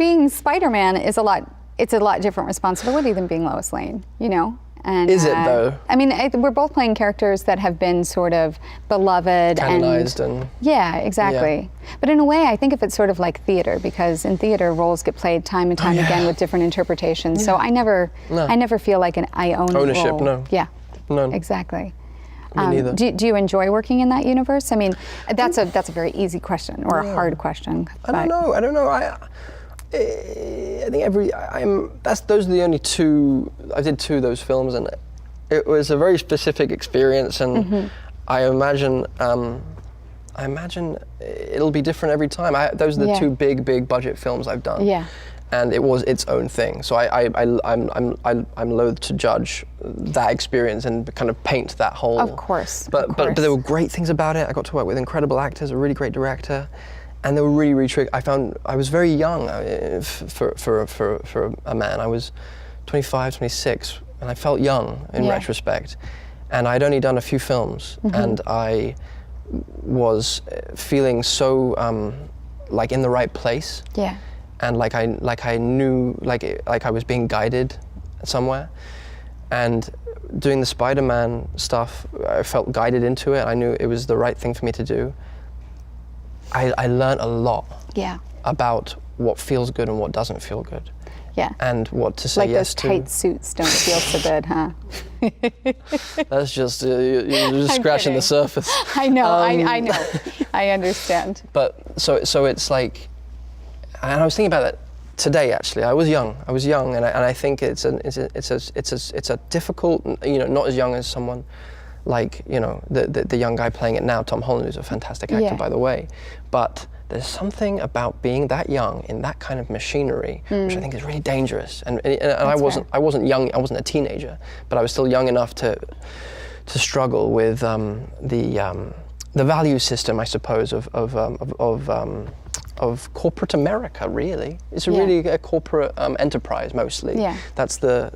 being Spider-Man is it's a lot different responsibility than being Lois Lane, you know? And, is it though? I mean, we're both playing characters that have been sort of beloved Canonized and yeah, exactly. Yeah. But in a way, I think of it sort of like theater, because in theater, roles get played time and time again with different interpretations. Yeah. So I never feel like I own ownership. a role. No. Yeah. None. Exactly. Me neither. Do you enjoy working in that universe? I mean, that's a very easy question or a hard question. I don't know. I think those are the only two. I did 2 of those films, and it was a very specific experience. And I imagine it'll be different every time. Those are the 2 big budget films I've done. Yeah. And it was its own thing. So I'm loath to judge that experience and kind of paint that whole. Of course. But there were great things about it. I got to work with incredible actors, a really great director. And they were really, really tricky. I was very young for a man. I was 25, 26, and I felt young in retrospect. And I'd only done a few films, and I was feeling so like in the right place. Yeah. And like I knew, like I was being guided somewhere. And doing the Spider-Man stuff, I felt guided into it. I knew it was the right thing for me to do. I learned a lot about what feels good and what doesn't feel good. Yeah. And what to say yes to. Like those tight suits don't feel so good, huh? That's just, you're just scratching the surface. I know, I know. I understand. But so it's like, and I was thinking about that today actually. I was young, and I think it's a difficult, you know, not as young as someone like, you know, the young guy playing it now, Tom Holland, who's a fantastic actor, by the way. But there's something about being that young in that kind of machinery, which I think is really dangerous. And I wasn't young, I wasn't a teenager, but I was still young enough to struggle with the value system, I suppose, of corporate America. Really, it's really a corporate enterprise mostly. Yeah. That's the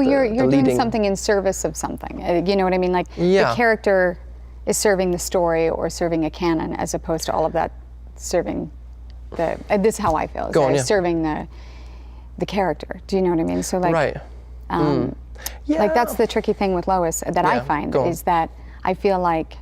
you're doing something in service of something. You know what I mean? Like the character is serving the story or serving a canon, as opposed to all of that serving the. This is how I feel. Serving the character. Do you know what I mean? So like. Right. Like that's the tricky thing with Lois that I find is that I feel like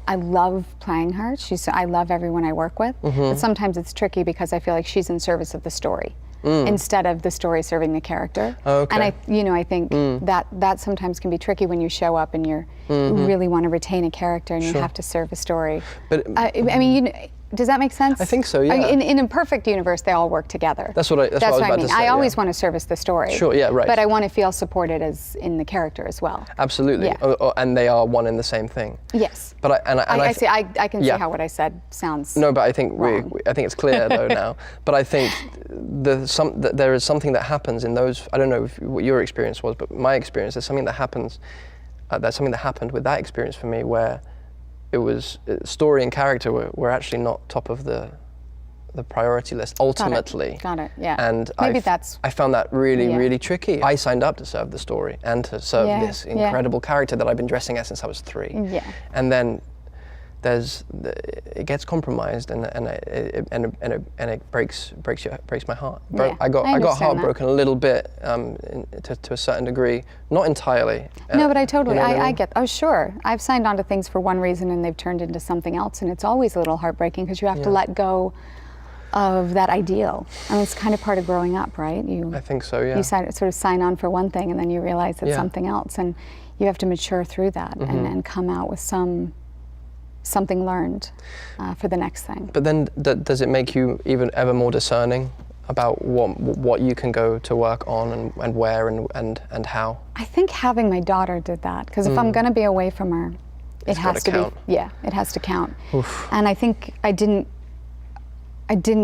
I love playing her. I love everyone I work with. But sometimes it's tricky because I feel like she's in service of the story instead of the story serving the character. Okay. And I think that sometimes can be tricky when you show up and you really want to retain a character and you have to serve a story. But I mean, does that make sense? I think so, yeah. In a perfect universe, they all work together. That's what I was about to say. I always want to service the story. Sure, yeah, right. But I want to feel supported as in the character as well. Absolutely. Yeah. And they are one and the same thing. Yes. But I can see how what I said sounds. No, but I think wrong. I think it's clear though now. But I think there is something that happens in those. I don't know what your experience was, but my experience is something that happens. That's something that happened with that experience for me, where it was story and character were actually not top of the priority list ultimately. Got it. Yeah. And I found that really tricky. I signed up to serve the story and to serve this incredible character that I've been dressing as since I was 3. Yeah. And then it gets compromised and it breaks my heart. I got heartbroken a little bit to a certain degree, not entirely. No, but I totally, you know I get. Oh, sure. I've signed on to things for one reason and they've turned into something else, and it's always a little heartbreaking because you have to let go of that ideal. I mean, it's kind of part of growing up, right? I think so. Yeah. You sort of sign on for one thing and then you realize it's something else, and you have to mature through that and come out with something learned for the next thing. But then does it make you even ever more discerning about what you can go to work on and where and how? I think having my daughter did that, because if I'm going to be away from her, it has to count. It has to count. Oof. And I think I didn't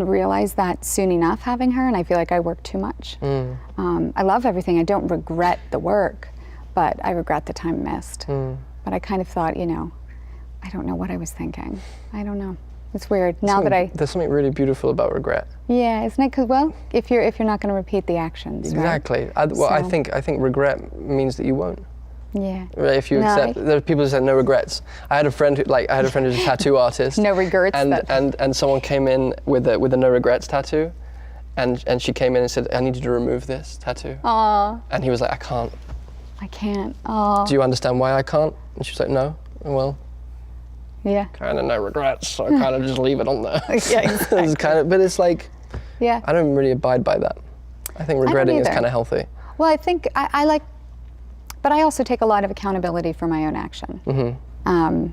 realize that soon enough, having her, and I feel like I work too much. I love everything. I don't regret the work, but I regret the time missed. But I kind of thought, I don't know what I was thinking. I don't know. It's weird. There's something really beautiful about regret. Yeah, isn't it? Because if you're not going to repeat the actions. Exactly. Right? I think regret means that you won't. Yeah. If you accept, there are people who said no regrets. I had a friend who's a tattoo artist. No regrets. And someone came in with a no regrets tattoo, And she came in and said, I need you to remove this tattoo. Aww. And he was like, I can't. I can't. Aww. Do you understand why I can't? And she was like, no. Well, yeah. Kind of no regrets, so I kind of just leave it on there. Yeah, exactly. It's kind of, but it's like, yeah. I don't really abide by that. I think regretting is kind of healthy. Well, I think I like, but I also take a lot of accountability for my own action. Mm-hmm.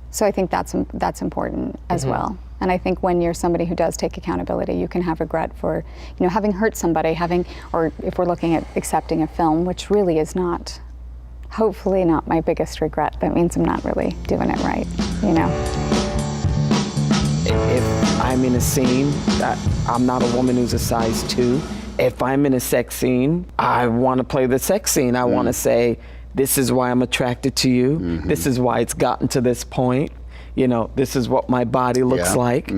So I think that's important as well. And I think when you're somebody who does take accountability, you can have regret for, having hurt somebody, or if we're looking at accepting a film, which really is not, hopefully not my biggest regret. That means I'm not really doing it right, If I'm in a scene, I'm not a woman who's a size 2. If I'm in a sex scene, I want to play the sex scene. I want to say, this is why I'm attracted to you. This is why it's gotten to this point. This is what my body looks like.